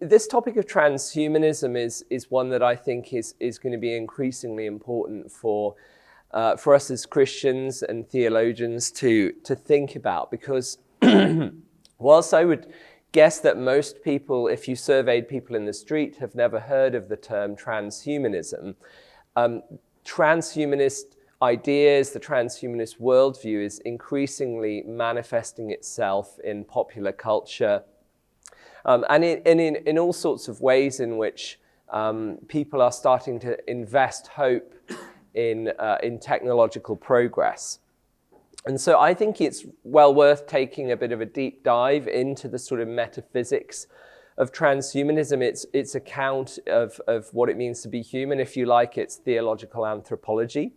this topic of transhumanism is one that I think is going to be increasingly important for us as Christians and theologians to think about, because whilst I would guess that most people, if you surveyed people in the street, have never heard of the term transhumanism, transhumanist ideas, the transhumanist worldview is increasingly manifesting itself in popular culture, and in all sorts of ways in which people are starting to invest hope in technological progress. And so I think it's well worth taking a bit of a deep dive into the sort of metaphysics of transhumanism, its account of what it means to be human, if you like, its theological anthropology,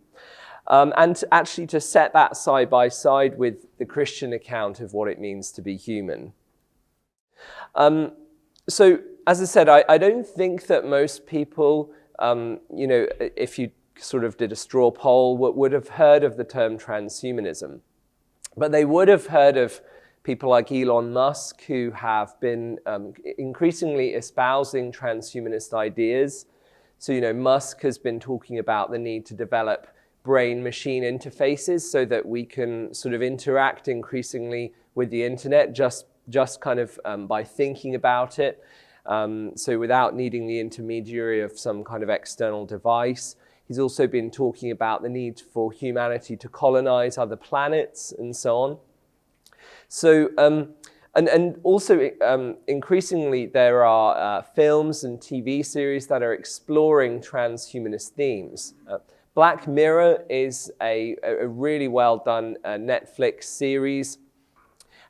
and actually to set that side by side with the Christian account of what it means to be human. So, as I said, I don't think that most people, if you sort of did a straw poll, would have heard of the term transhumanism. But they would have heard of people like Elon Musk, who have been increasingly espousing transhumanist ideas. So, Musk has been talking about the need to develop brain-machine interfaces so that we can sort of interact increasingly with the internet just kind of by thinking about it. So without needing the intermediary of some kind of external device. He's also been talking about the need for humanity to colonize other planets and so on. So, and also increasingly there are films and TV series that are exploring transhumanist themes. Black Mirror is a really well done Netflix series.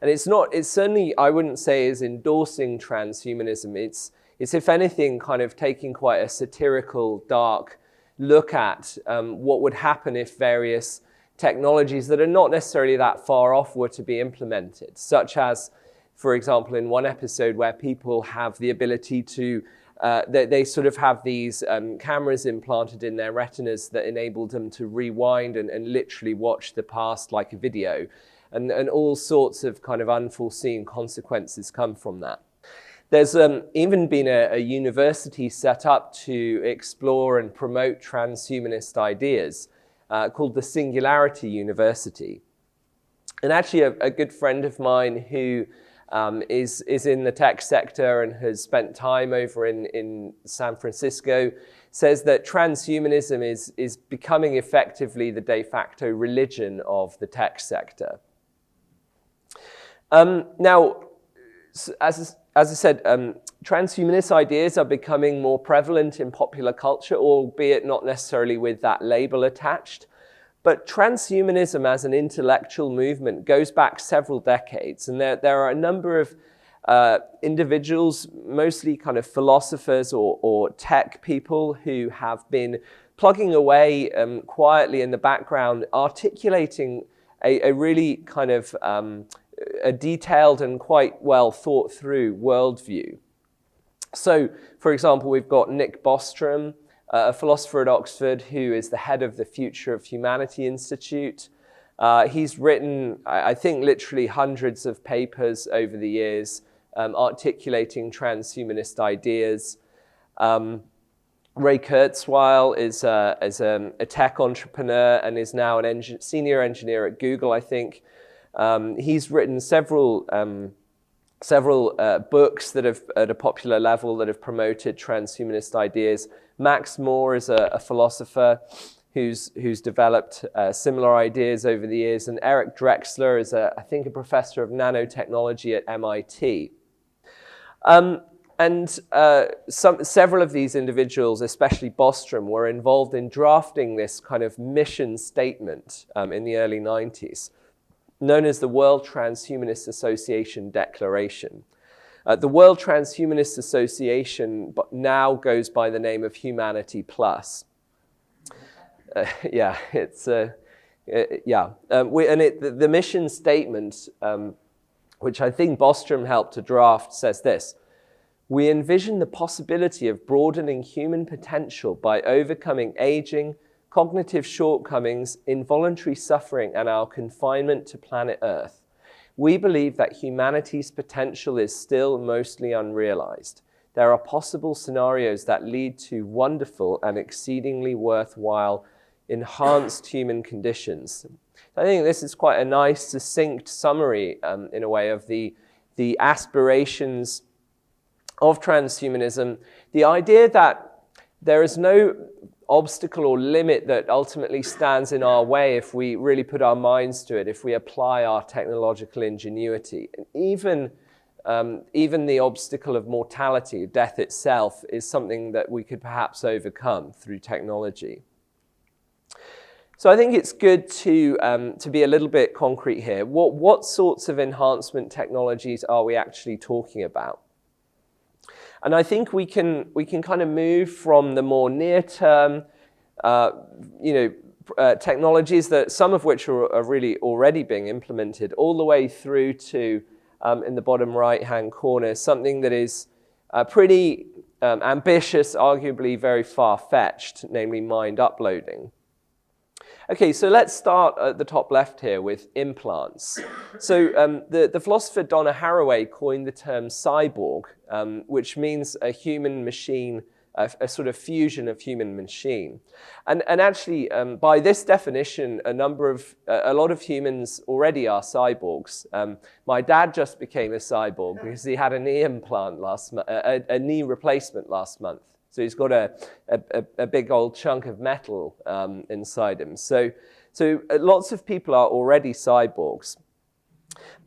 And it's certainly, I wouldn't say, is endorsing transhumanism. It's if anything, kind of taking quite a satirical, dark look at what would happen if various technologies that are not necessarily that far off were to be implemented, such as, for example, in one episode where people have the ability to, they sort of have these cameras implanted in their retinas that enable them to rewind and literally watch the past like a video. And all sorts of kind of unforeseen consequences come from that. There's even been a university set up to explore and promote transhumanist ideas called the Singularity University. And actually a good friend of mine who is in the tech sector and has spent time over in San Francisco says that transhumanism is becoming effectively the de facto religion of the tech sector. Now, as I said, transhumanist ideas are becoming more prevalent in popular culture, albeit not necessarily with that label attached. But transhumanism as an intellectual movement goes back several decades, and there are a number of individuals, mostly kind of philosophers or tech people, who have been plugging away quietly in the background, articulating a really kind of a detailed and quite well thought through worldview. So, for example, we've got Nick Bostrom, a philosopher at Oxford who is the head of the Future of Humanity Institute. He's written, I think, literally hundreds of papers over the years articulating transhumanist ideas. Ray Kurzweil is a tech entrepreneur and is now an senior engineer at Google, I think. He's written several books that have, at a popular level, that have promoted transhumanist ideas. Max Moore is a philosopher who's developed similar ideas over the years, and Eric Drexler is, I think, a professor of nanotechnology at MIT. Several of these individuals, especially Bostrom, were involved in drafting this kind of mission statement in the early 90s. Known as the World Transhumanist Association Declaration. The World Transhumanist Association now goes by the name of Humanity Plus. The mission statement, which I think Bostrom helped to draft, says this: "We envision the possibility of broadening human potential by overcoming aging, cognitive shortcomings, involuntary suffering, and our confinement to planet Earth. We believe that humanity's potential is still mostly unrealized. there are possible scenarios that lead to wonderful and exceedingly worthwhile enhanced human conditions. I think this is quite a nice, succinct summary, in a way, of the aspirations of transhumanism. The idea that there is no obstacle or limit that ultimately stands in our way if we really put our minds to it, if we apply our technological ingenuity. And even the obstacle of mortality, death itself, is something that we could perhaps overcome through technology. So I think it's good to be a little bit concrete here. What sorts of enhancement technologies are we actually talking about? And I think we can kind of move from the more near-term, technologies, that some of which are really already being implemented, all the way through to, in the bottom right-hand corner, something that is pretty ambitious, arguably very far-fetched, namely mind uploading. Okay, so let's start at the top left here with implants. So the philosopher Donna Haraway coined the term cyborg, which means a human machine, a sort of fusion of human machine. And actually, by this definition, a lot of humans already are cyborgs. My dad just became a cyborg because he had a knee implant a knee replacement last month. So he's got a big old chunk of metal inside him. So lots of people are already cyborgs.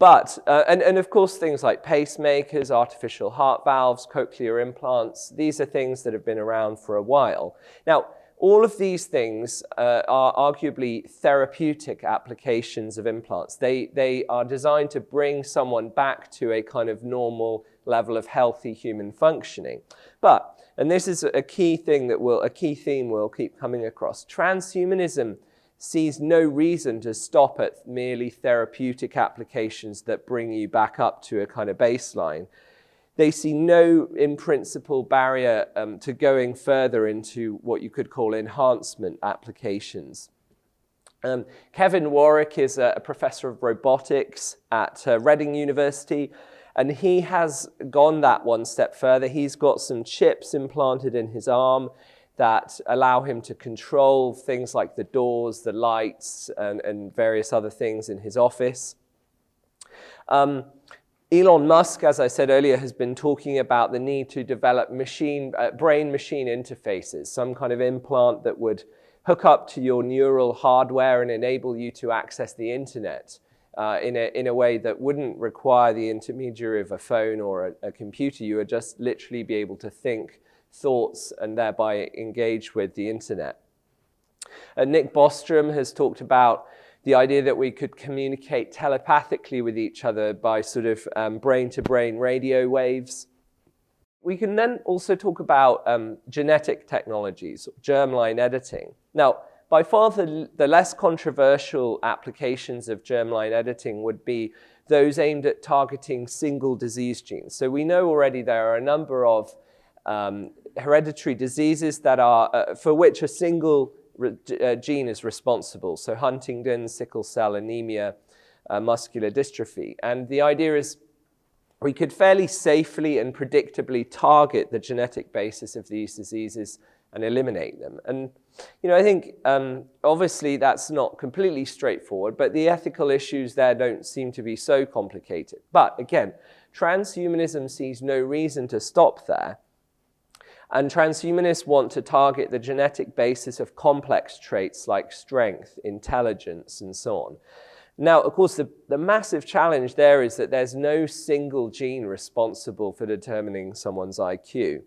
But, and of course, things like pacemakers, artificial heart valves, cochlear implants, these are things that have been around for a while. Now, all of these things are arguably therapeutic applications of implants. They are designed to bring someone back to a kind of normal level of healthy human functioning. But, and this is a key theme we'll keep coming across, transhumanism sees no reason to stop at merely therapeutic applications that bring you back up to a kind of baseline. They see no, in principle, barrier to going further into what you could call enhancement applications. Kevin Warwick is a professor of robotics at Reading University, and he has gone that one step further. He's got some chips implanted in his arm that allow him to control things like the doors, the lights, and various other things in his office. Elon Musk, as I said earlier, has been talking about the need to develop brain-machine interfaces, some kind of implant that would hook up to your neural hardware and enable you to access the internet in a way that wouldn't require the intermediary of a phone or a computer. You would just literally be able to think thoughts and thereby engage with the internet. Nick Bostrom has talked about the idea that we could communicate telepathically with each other by sort of brain-to-brain radio waves. We can then also talk about genetic technologies, germline editing. Now, by far the less controversial applications of germline editing would be those aimed at targeting single disease genes. So we know already there are a number of hereditary diseases that are for which a single gene is responsible. So Huntington's, sickle cell anemia, muscular dystrophy. And the idea is we could fairly safely and predictably target the genetic basis of these diseases and eliminate them. And I think obviously that's not completely straightforward, but the ethical issues there don't seem to be so complicated. But again, transhumanism sees no reason to stop there. And transhumanists want to target the genetic basis of complex traits like strength, intelligence, and so on. Now, of course, the massive challenge there is that there's no single gene responsible for determining someone's IQ.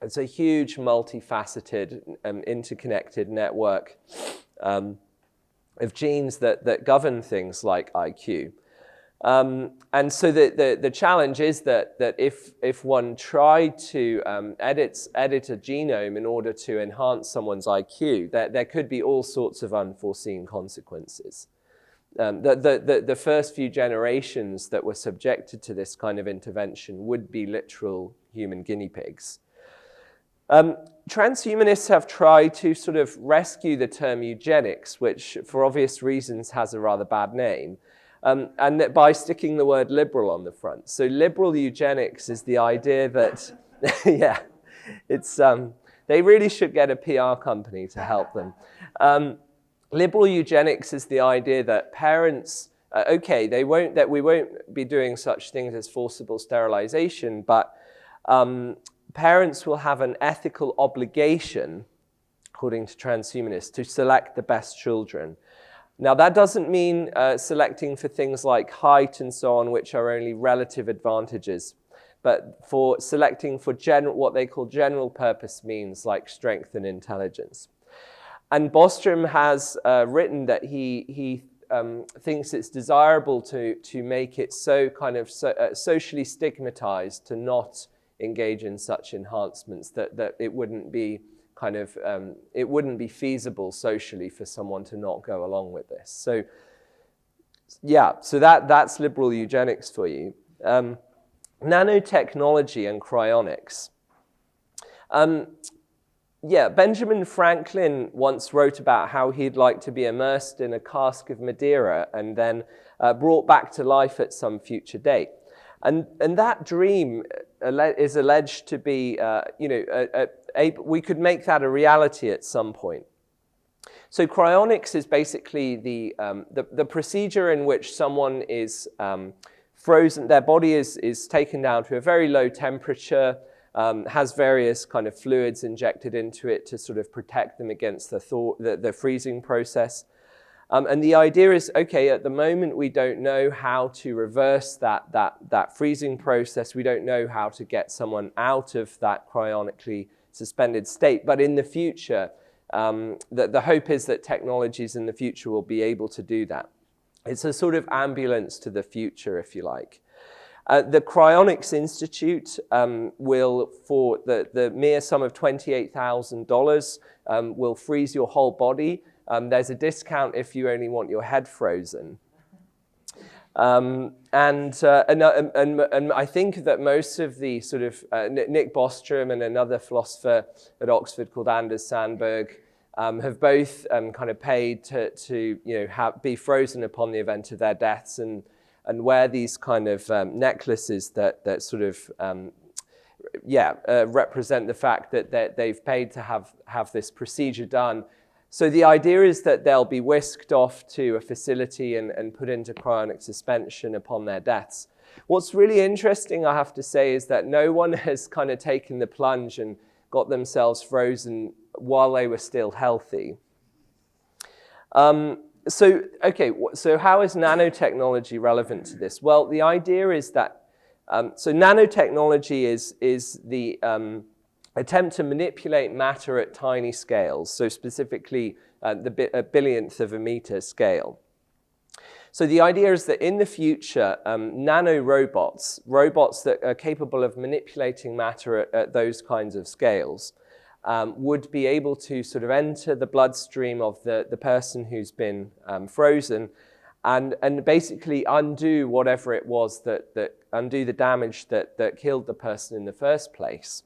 It's a huge, multifaceted, interconnected network of genes that govern things like IQ. And so the challenge is that if one tried to edit a genome in order to enhance someone's IQ, there could be all sorts of unforeseen consequences. The first few generations that were subjected to this kind of intervention would be literal human guinea pigs. Transhumanists have tried to sort of rescue the term eugenics, which for obvious reasons has a rather bad name. And by sticking the word liberal on the front. So liberal eugenics is the idea that Yeah, it's they really should get a PR company to help them. Liberal eugenics is the idea that parents, okay, we won't be doing such things as forcible sterilization, but parents will have an ethical obligation, according to transhumanists, to select the best children. Now, that doesn't mean selecting for things like height and so on, which are only relative advantages, but for selecting for what they call general purpose means, like strength and intelligence. And Bostrom has written that he thinks it's desirable to make it so kind of socially stigmatized to not engage in such enhancements that it wouldn't be it wouldn't be feasible socially for someone to not go along with this. So yeah, so that's liberal eugenics for you. Nanotechnology and cryonics. Yeah, Benjamin Franklin once wrote about how he'd like to be immersed in a cask of Madeira and then brought back to life at some future date. And that dream is alleged to be, we could make that a reality at some point. So cryonics is basically the procedure in which someone is frozen, their body is taken down to a very low temperature, has various kind of fluids injected into it to sort of protect them against the freezing process. And the idea is, okay, at the moment we don't know how to reverse that freezing process. We don't know how to get someone out of that cryonically suspended state. But in the future, the hope is that technologies in the future will be able to do that. It's a sort of ambulance to the future, if you like. The Cryonics Institute will, for the mere sum of $28,000, will freeze your whole body. There's a discount if you only want your head frozen. And I think that most of the sort of, Nick Bostrom and another philosopher at Oxford called Anders Sandberg have both kind of paid to be frozen upon the event of their deaths and wear these kind of necklaces that sort of, represent the fact that they've paid to have this procedure done. So the idea is that they'll be whisked off to a facility and put into cryonic suspension upon their deaths. What's really interesting, I have to say, is that no one has kind of taken the plunge and got themselves frozen while they were still healthy. So how is nanotechnology relevant to this? Well, the idea is that, so nanotechnology is the attempt to manipulate matter at tiny scales, so specifically a billionth of a meter scale. So the idea is that in the future, nanorobots, robots that are capable of manipulating matter at those kinds of scales, would be able to sort of enter the bloodstream of the person who's been frozen and basically undo whatever it was undo the damage that killed the person in the first place.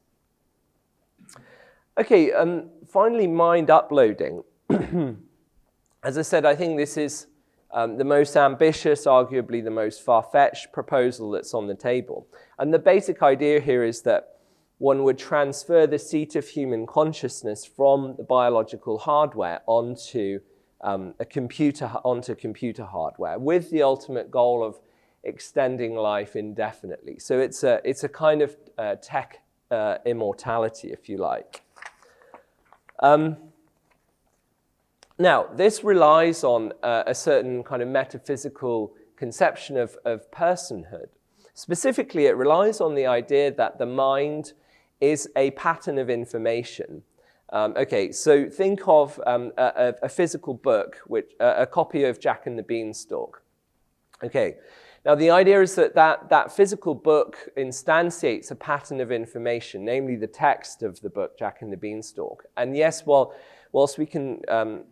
Okay, finally, mind uploading. As I said, I think this is the most ambitious, arguably the most far-fetched proposal that's on the table. And the basic idea here is that one would transfer the seat of human consciousness from the biological hardware onto computer hardware, with the ultimate goal of extending life indefinitely. So it's a kind of tech immortality, if you like. Now, this relies on a certain kind of metaphysical conception of personhood. Specifically, it relies on the idea that the mind is a pattern of information. Okay, so think of a physical book, a copy of Jack and the Beanstalk. Okay, now the idea is that physical book instantiates a pattern of information, namely the text of the book Jack and the Beanstalk. And yes, whilst we can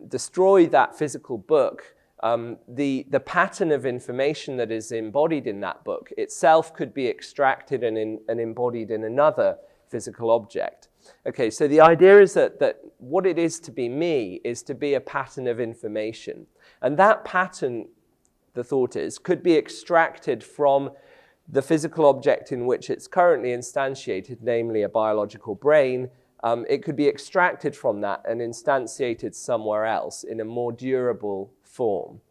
destroy that physical book, the pattern of information that is embodied in that book itself could be extracted and embodied in another physical object. Okay, so the idea is that what it is to be me is to be a pattern of information. And that pattern, the thought is, could be extracted from the physical object in which it's currently instantiated, namely a biological brain, it could be extracted from that and instantiated somewhere else in a more durable form.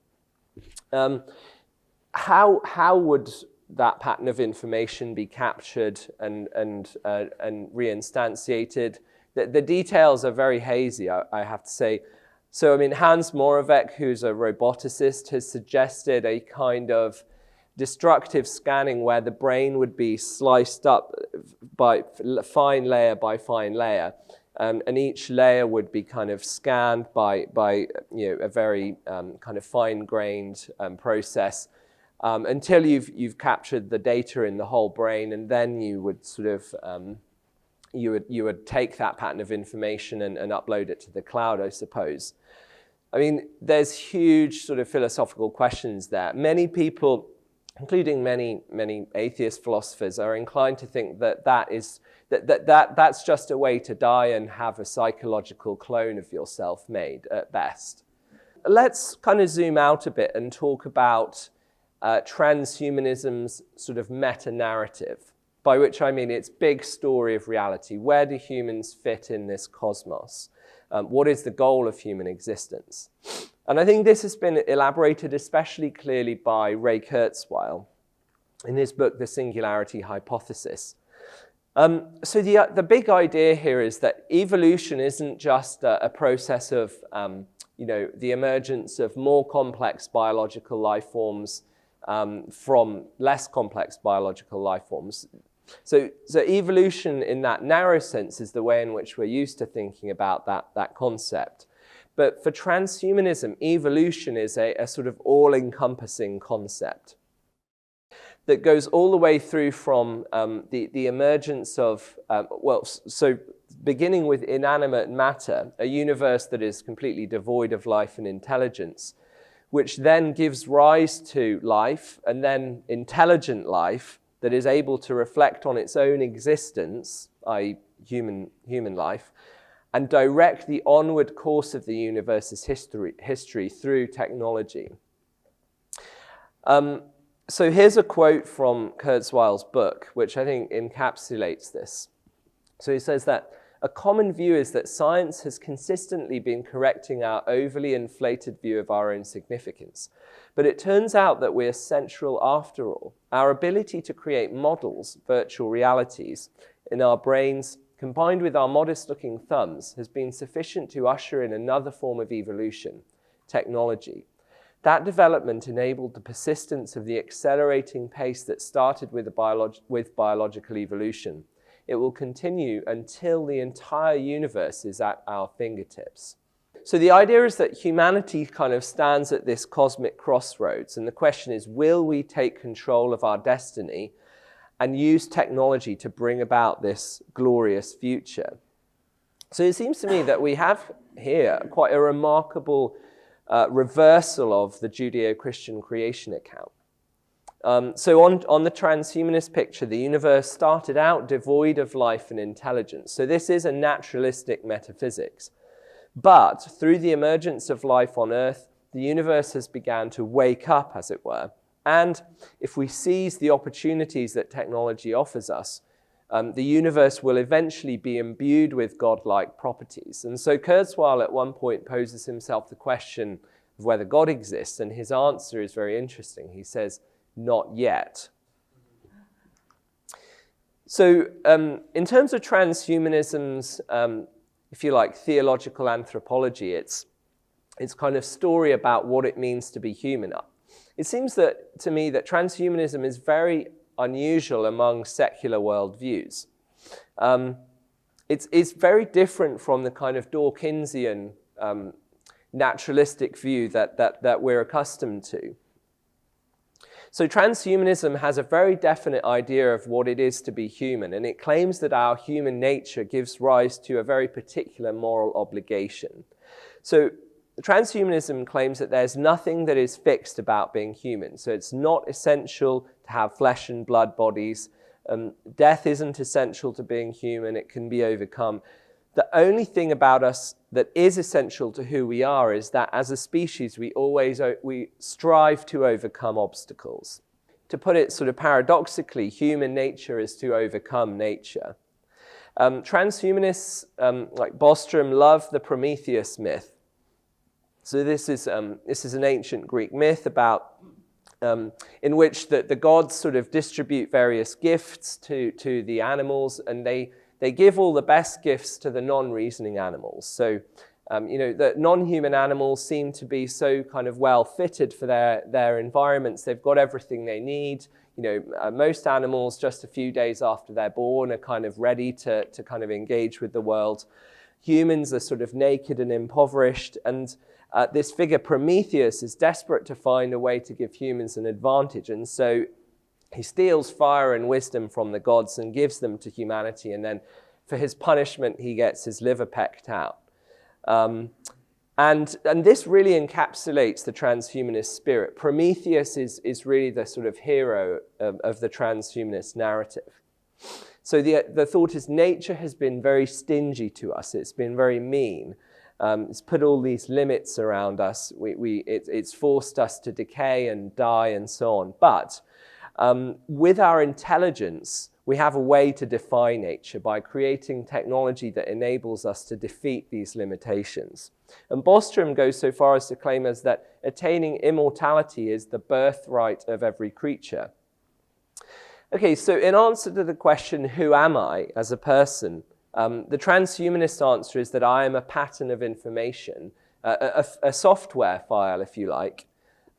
How would that pattern of information be captured and reinstantiated? The details are very hazy, I have to say. So, I mean, Hans Moravec, who's a roboticist, has suggested a kind of destructive scanning where the brain would be sliced up by fine layer by fine layer, and each layer would be kind of scanned by a very kind of fine-grained process until you've captured the data in the whole brain, and then you would sort of you would take that pattern of information and upload it to the cloud, I suppose. I mean, there's huge sort of philosophical questions there. Many people, including many atheist philosophers, are inclined to think that that's just a way to die and have a psychological clone of yourself made at best. Let's kind of zoom out a bit and talk about transhumanism's sort of meta-narrative, by which I mean its big story of reality. Where do humans fit in this cosmos? What is the goal of human existence? And I think this has been elaborated especially clearly by Ray Kurzweil in his book, The Singularity Hypothesis. So the big idea here is that evolution isn't just a process of the emergence of more complex biological life forms from less complex biological life forms. So evolution in that narrow sense is the way in which we're used to thinking about that concept. But for transhumanism, evolution is a sort of all-encompassing concept that goes all the way through from the emergence of, so beginning with inanimate matter, a universe that is completely devoid of life and intelligence, which then gives rise to life, and then intelligent life that is able to reflect on its own existence, i.e. human life, and direct the onward course of the universe's history through technology. So here's a quote from Kurzweil's book, which I think encapsulates this. So he says that a common view is that science has consistently been correcting our overly inflated view of our own significance. But it turns out that we're central after all. Our ability to create models, virtual realities, in our brains, combined with our modest-looking thumbs, has been sufficient to usher in another form of evolution, technology. That development enabled the persistence of the accelerating pace that started with biological evolution. It will continue until the entire universe is at our fingertips. So the idea is that humanity kind of stands at this cosmic crossroads, and the question is, will we take control of our destiny and use technology to bring about this glorious future? So it seems to me that we have here quite a remarkable reversal of the Judeo-Christian creation account. So on the transhumanist picture, the universe started out devoid of life and intelligence. So this is a naturalistic metaphysics. But through the emergence of life on Earth, the universe has begun to wake up, as it were. And if we seize the opportunities that technology offers us, the universe will eventually be imbued with godlike properties. And so Kurzweil at one point poses himself the question of whether God exists, and his answer is very interesting. He says, not yet. So in terms of transhumanism's, if you like, theological anthropology, it's kind of story about what it means to be human. It seems that to me that transhumanism is very unusual among secular worldviews. It's very different from the kind of Dawkinsian naturalistic view that we're accustomed to. So transhumanism has a very definite idea of what it is to be human, and it claims that our human nature gives rise to a very particular moral obligation. So transhumanism claims that there's nothing that is fixed about being human. So it's not essential to have flesh and blood bodies. Death isn't essential to being human. It can be overcome. The only thing about us that is essential to who we are is that as a species, we strive to overcome obstacles. to put it sort of paradoxically, human nature is to overcome nature. Transhumanists like Bostrom love the Prometheus myth. So this is an ancient Greek myth about in which the gods sort of distribute various gifts to the animals, and they give all the best gifts to the non-reasoning animals. So the non-human animals seem to be so kind of well fitted for their environments. They've got everything they need. Most animals, just a few days after they're born, are kind of ready to kind of engage with the world. Humans are sort of naked and impoverished, and this figure Prometheus is desperate to find a way to give humans an advantage, and so he steals fire and wisdom from the gods and gives them to humanity, and then for his punishment he gets his liver pecked out. And this really encapsulates the transhumanist spirit. Prometheus is really the sort of hero of the transhumanist narrative. So the thought is nature has been very stingy to us. It's been very mean. It's put all these limits around us. It's forced us to decay and die and so on. But with our intelligence, we have a way to defy nature by creating technology that enables us to defeat these limitations. And Bostrom goes so far as to claim as that attaining immortality is the birthright of every creature. Okay, so in answer to the question, who am I as a person? The transhumanist answer is that I am a pattern of information, a software file, if you like.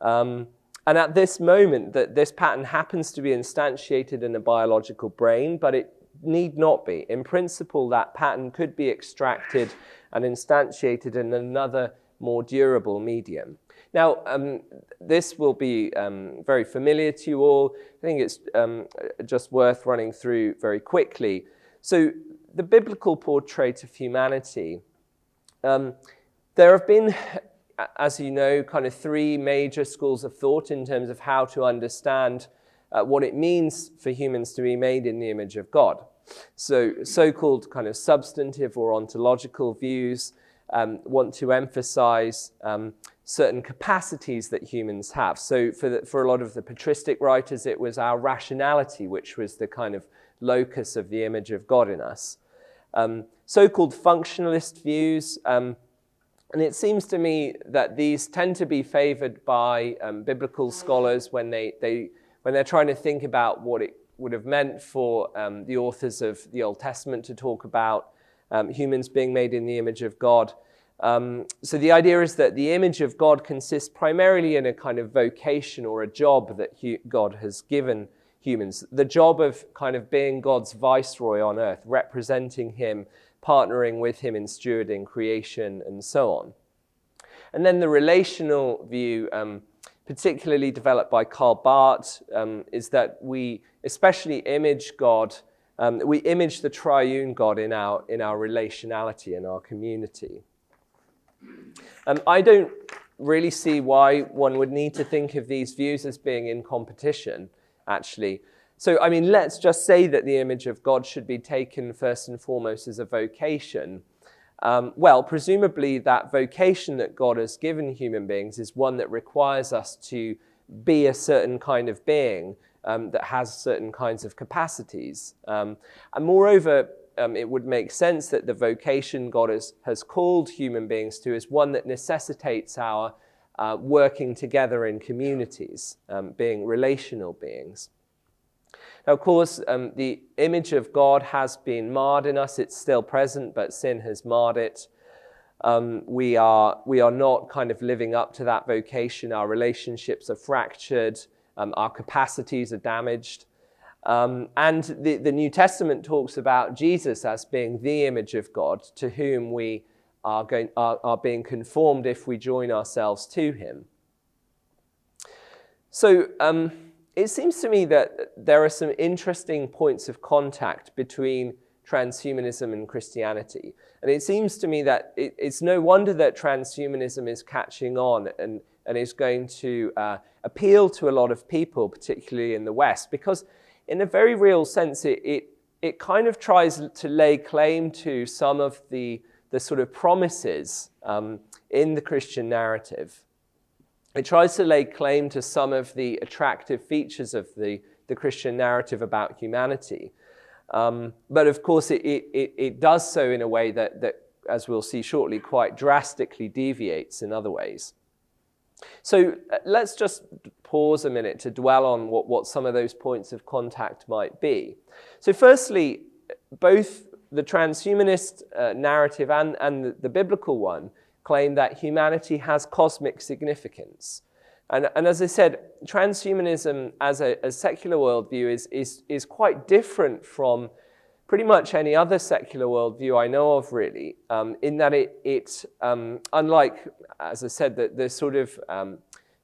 And at this moment, this pattern happens to be instantiated in a biological brain, but it need not be. In principle, that pattern could be extracted and instantiated in another, more durable medium. Now, this will be very familiar to you all. I think it's just worth running through very quickly. So, the biblical portrait of humanity, there have been, as you know, kind of three major schools of thought in terms of how to understand what it means for humans to be made in the image of God. So-called kind of substantive or ontological views want to emphasize certain capacities that humans have. So for a lot of the patristic writers, it was our rationality, which was the kind of locus of the image of God in us. So-called functionalist views, and it seems to me that these tend to be favored by biblical scholars when they're trying to think about what it would have meant for the authors of the Old Testament to talk about humans being made in the image of God. So the idea is that the image of God consists primarily in a kind of vocation or a job that God has given humans. The job of kind of being God's viceroy on earth, representing him, partnering with him in stewarding creation and so on. And then the relational view, particularly developed by Karl Barth, is that we especially image God, we image the triune God in our relationality, in our community. I don't really see why one would need to think of these views as being in competition, actually. So, I mean, let's just say that the image of God should be taken first and foremost as a vocation. Well, presumably that vocation that God has given human beings is one that requires us to be a certain kind of being that has certain kinds of capacities. And moreover, it would make sense that the vocation God has called human beings to is one that necessitates our working together in communities, being relational beings. Now, of course, the image of God has been marred in us. It's still present, but sin has marred it. We are not kind of living up to that vocation. Our relationships are fractured. Our capacities are damaged. And the New Testament talks about Jesus as being the image of God, to whom we are being conformed if we join ourselves to him. So it seems to me that there are some interesting points of contact between transhumanism and Christianity. And it seems to me that it's no wonder that transhumanism is catching on and is going to appeal to a lot of people, particularly in the West, because in a very real sense, it kind of tries to lay claim to some of the sort of promises in the Christian narrative. It tries to lay claim to some of the attractive features of the Christian narrative about humanity. But of course, it does so in a way that, as we'll see shortly, quite drastically deviates in other ways. So let's just pause a minute to dwell on what some of those points of contact might be. So firstly, both the transhumanist narrative and the biblical one claim that humanity has cosmic significance. And as I said, transhumanism as a secular worldview is quite different from pretty much any other secular worldview I know of, really, in that it unlike, as I said, the sort of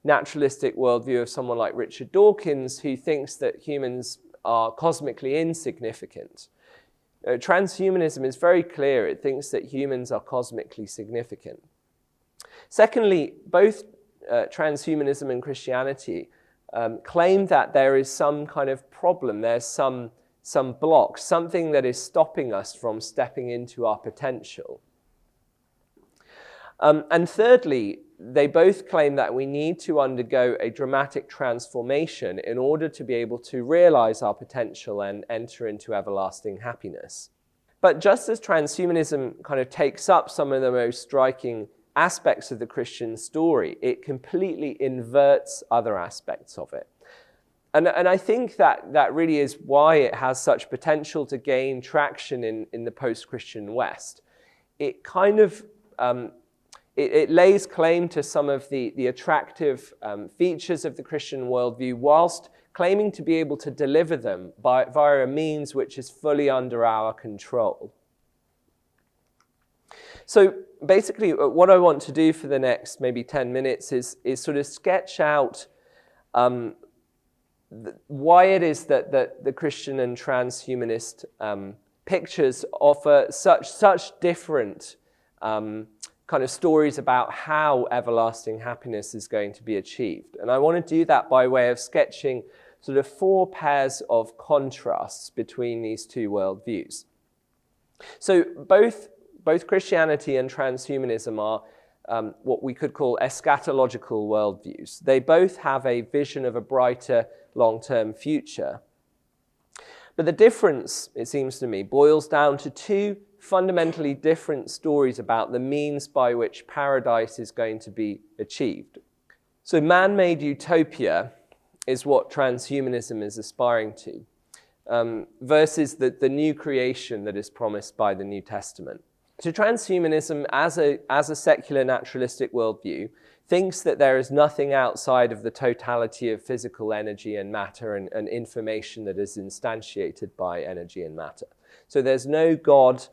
naturalistic worldview of someone like Richard Dawkins, who thinks that humans are cosmically insignificant. Transhumanism is very clear. It thinks that humans are cosmically significant. Secondly, both transhumanism and Christianity claim that there is some kind of problem, there's some block, something that is stopping us from stepping into our potential. And thirdly, they both claim that we need to undergo a dramatic transformation in order to be able to realize our potential and enter into everlasting happiness. But just as transhumanism kind of takes up some of the most striking aspects of the Christian story, it completely inverts other aspects of it. And I think that really is why it has such potential to gain traction in the post-Christian West. It kind of it lays claim to some of the attractive features of the Christian worldview, whilst claiming to be able to deliver them via a means which is fully under our control. So basically, what I want to do for the next maybe 10 minutes is sort of sketch out why it is that the Christian and transhumanist pictures offer such different kind of stories about how everlasting happiness is going to be achieved. And I want to do that by way of sketching sort of 4 pairs of contrasts between these two worldviews. So both Christianity and transhumanism are what we could call eschatological worldviews. They both have a vision of a brighter long-term future. But the difference, it seems to me, boils down to 2 fundamentally different stories about the means by which paradise is going to be achieved. So man-made utopia is what transhumanism is aspiring to, versus the new creation that is promised by the New Testament. So transhumanism, as a secular naturalistic worldview, thinks that there is nothing outside of the totality of physical energy and matter and information that is instantiated by energy and matter. So there's no God,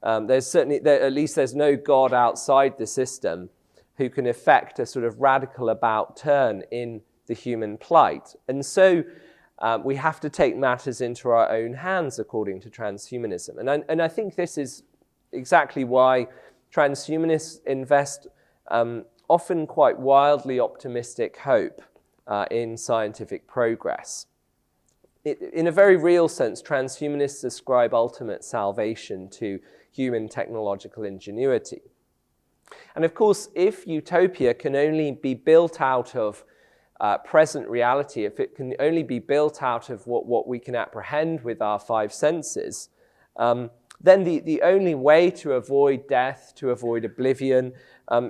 at least there's no God outside the system who can effect a sort of radical about turn in the human plight. And so we have to take matters into our own hands, according to transhumanism. And I think this is exactly why transhumanists invest often quite wildly optimistic hope in scientific progress. In a very real sense, transhumanists ascribe ultimate salvation to human technological ingenuity. And of course, if utopia can only be built out of present reality, if it can only be built out of what we can apprehend with our 5 senses, then the only way to avoid death, to avoid oblivion,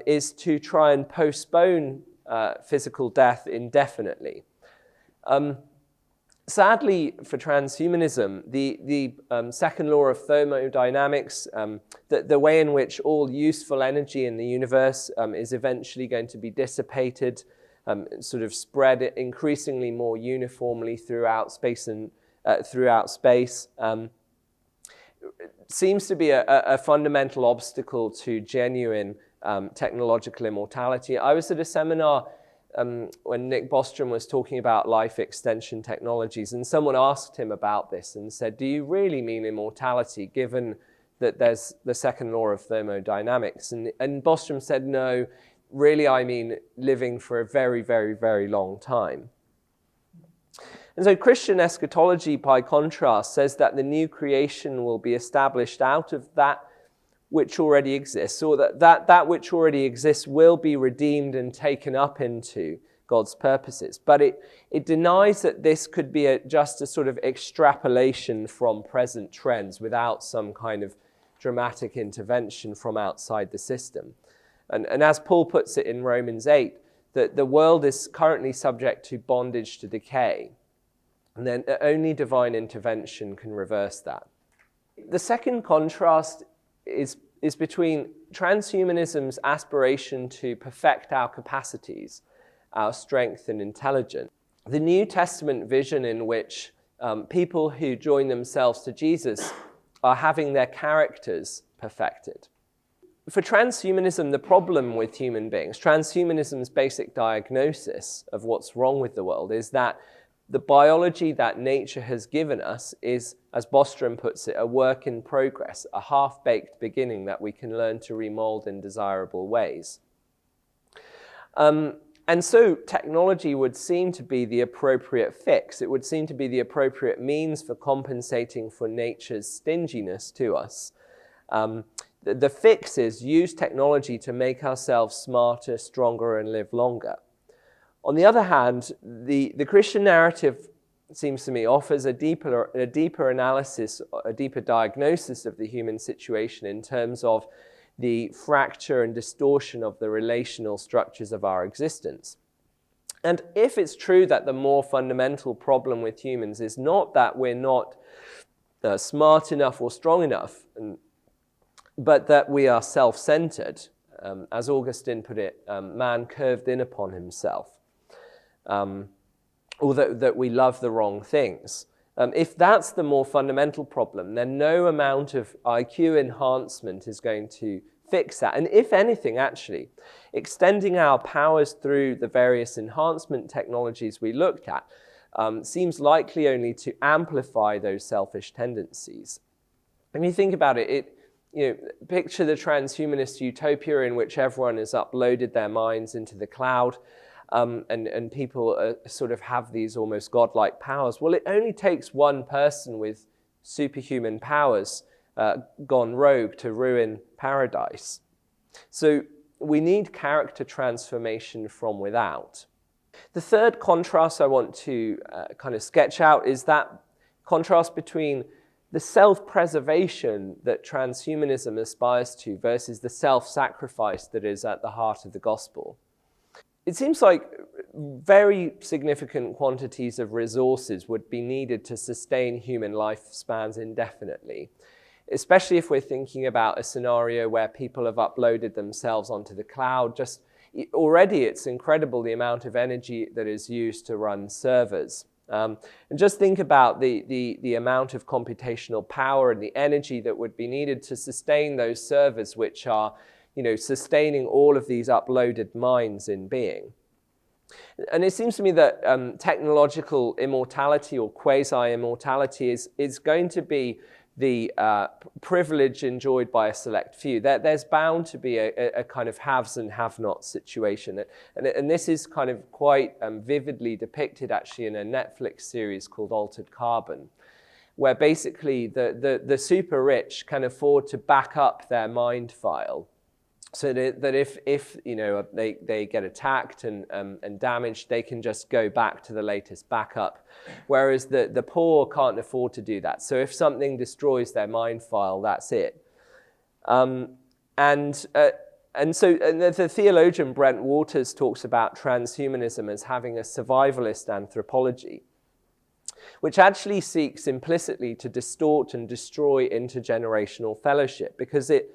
is to try and postpone physical death indefinitely. Sadly, for transhumanism, the second law of thermodynamics, the way in which all useful energy in the universe is eventually going to be dissipated, sort of spread increasingly more uniformly throughout space seems to be a fundamental obstacle to genuine technological immortality. I was at a seminar when Nick Bostrom was talking about life extension technologies, and someone asked him about this and said, do you really mean immortality, given that there's the second law of thermodynamics? And Bostrom said, no, really I mean living for a very, very, very long time. And so Christian eschatology, by contrast, says that the new creation will be established out of that which already exists, or that which already exists will be redeemed and taken up into God's purposes. But it denies that this could be just a sort of extrapolation from present trends without some kind of dramatic intervention from outside the system. And as Paul puts it in Romans 8, that the world is currently subject to bondage to decay, and then only divine intervention can reverse that. The second contrast is between transhumanism's aspiration to perfect our capacities, our strength and intelligence. The New Testament vision in which people who join themselves to Jesus are having their characters perfected. For transhumanism, the problem with human beings, transhumanism's basic diagnosis of what's wrong with the world is that the biology that nature has given us is, as Bostrom puts it, a work in progress, a half-baked beginning that we can learn to remold in desirable ways. And so technology would seem to be the appropriate fix. It would seem to be the appropriate means for compensating for nature's stinginess to us. The fix is use technology to make ourselves smarter, stronger, and live longer. On the other hand, the Christian narrative, it seems to me, offers a deeper analysis, a deeper diagnosis of the human situation in terms of the fracture and distortion of the relational structures of our existence. And if it's true that the more fundamental problem with humans is not that we're not smart enough or strong enough, but that we are self-centered, as Augustine put it, man curved in upon himself, or that we love the wrong things. If that's the more fundamental problem, then no amount of IQ enhancement is going to fix that. And if anything, actually, extending our powers through the various enhancement technologies we looked at seems likely only to amplify those selfish tendencies. When you think about it, picture the transhumanist utopia in which everyone has uploaded their minds into the cloud, and people sort of have these almost godlike powers. Well, it only takes one person with superhuman powers gone rogue to ruin paradise. So we need character transformation from without. The third contrast I want to kind of sketch out is that contrast between the self-preservation that transhumanism aspires to versus the self-sacrifice that is at the heart of the gospel. It seems like very significant quantities of resources would be needed to sustain human lifespans indefinitely, especially if we're thinking about a scenario where people have uploaded themselves onto the cloud. Already it's incredible the amount of energy that is used to run servers. And just think about the amount of computational power and the energy that would be needed to sustain those servers, which are sustaining all of these uploaded minds in being. And it seems to me that technological immortality or quasi-immortality is going to be the privilege enjoyed by a select few. There's bound to be a kind of haves and have-nots situation. And this is kind of quite vividly depicted actually in a Netflix series called Altered Carbon, where basically the super rich can afford to back up their mind file, so that if they get attacked and damaged, they can just go back to the latest backup, whereas the poor can't afford to do that. So if something destroys their mind file, that's it. And so the theologian Brent Waters talks about transhumanism as having a survivalist anthropology, which actually seeks implicitly to distort and destroy intergenerational fellowship, because it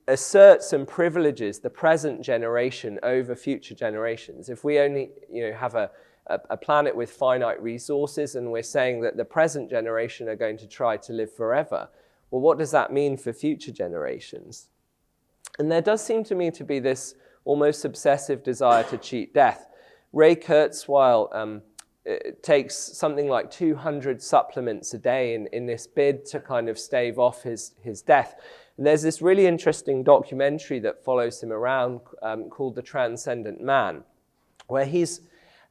asserts and privileges the present generation over future generations. If we only have a planet with finite resources and we're saying that the present generation are going to try to live forever, well, what does that mean for future generations? And there does seem to me to be this almost obsessive desire to cheat death. Ray Kurzweil takes something like 200 supplements a day in this bid to kind of stave off his death. And there's this really interesting documentary that follows him around called The Transcendent Man, where he's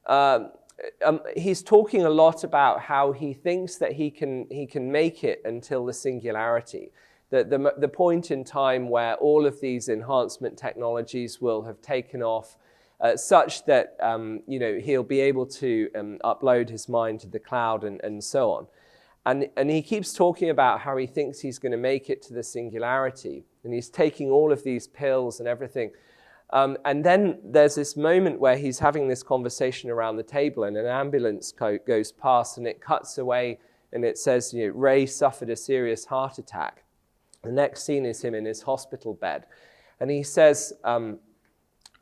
talking a lot about how he thinks that he can make it until the singularity. the point in time where all of these enhancement technologies will have taken off, such that he'll be able to upload his mind to the cloud and so on. And he keeps talking about how he thinks he's going to make it to the singularity, and he's taking all of these pills and everything. And then there's this moment where he's having this conversation around the table, and an ambulance goes past, and it cuts away, and it says, Ray suffered a serious heart attack. The next scene is him in his hospital bed, and he says, "I'm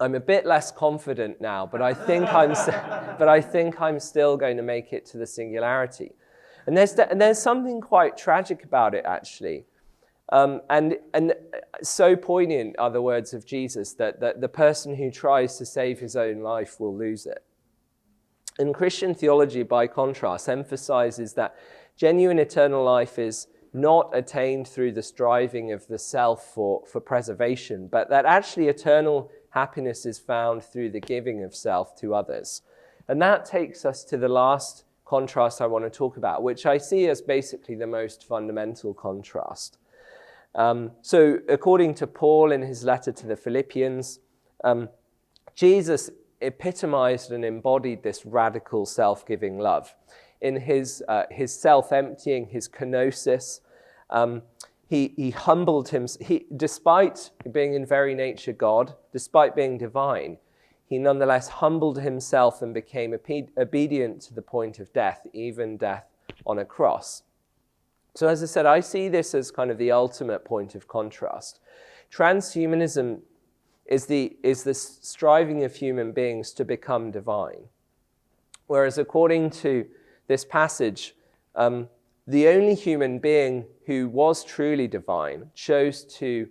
a bit less confident now, but I think I'm still going to make it to the singularity." And there's something quite tragic about it, actually. And so poignant are the words of Jesus that the person who tries to save his own life will lose it. And Christian theology, by contrast, emphasizes that genuine eternal life is not attained through the striving of the self for preservation, but that actually eternal happiness is found through the giving of self to others. And that takes us to the last contrast I want to talk about, which I see as basically the most fundamental contrast. So according to Paul in his letter to the Philippians, Jesus epitomized and embodied this radical self-giving love. In his self-emptying, his kenosis, he humbled himself. Despite being in very nature God, despite being divine, he nonetheless humbled himself and became obedient to the point of death, even death on a cross. So as I said, I see this as kind of the ultimate point of contrast. Transhumanism is the striving of human beings to become divine. Whereas according to this passage, the only human being who was truly divine chose to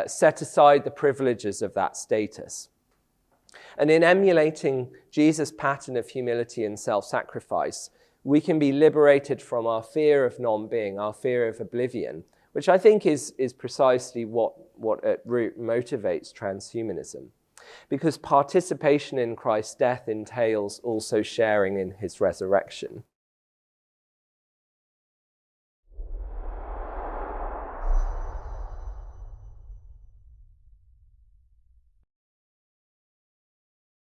set aside the privileges of that status. And in emulating Jesus' pattern of humility and self-sacrifice, we can be liberated from our fear of non-being, our fear of oblivion, which I think is precisely what at root motivates transhumanism. Because participation in Christ's death entails also sharing in his resurrection.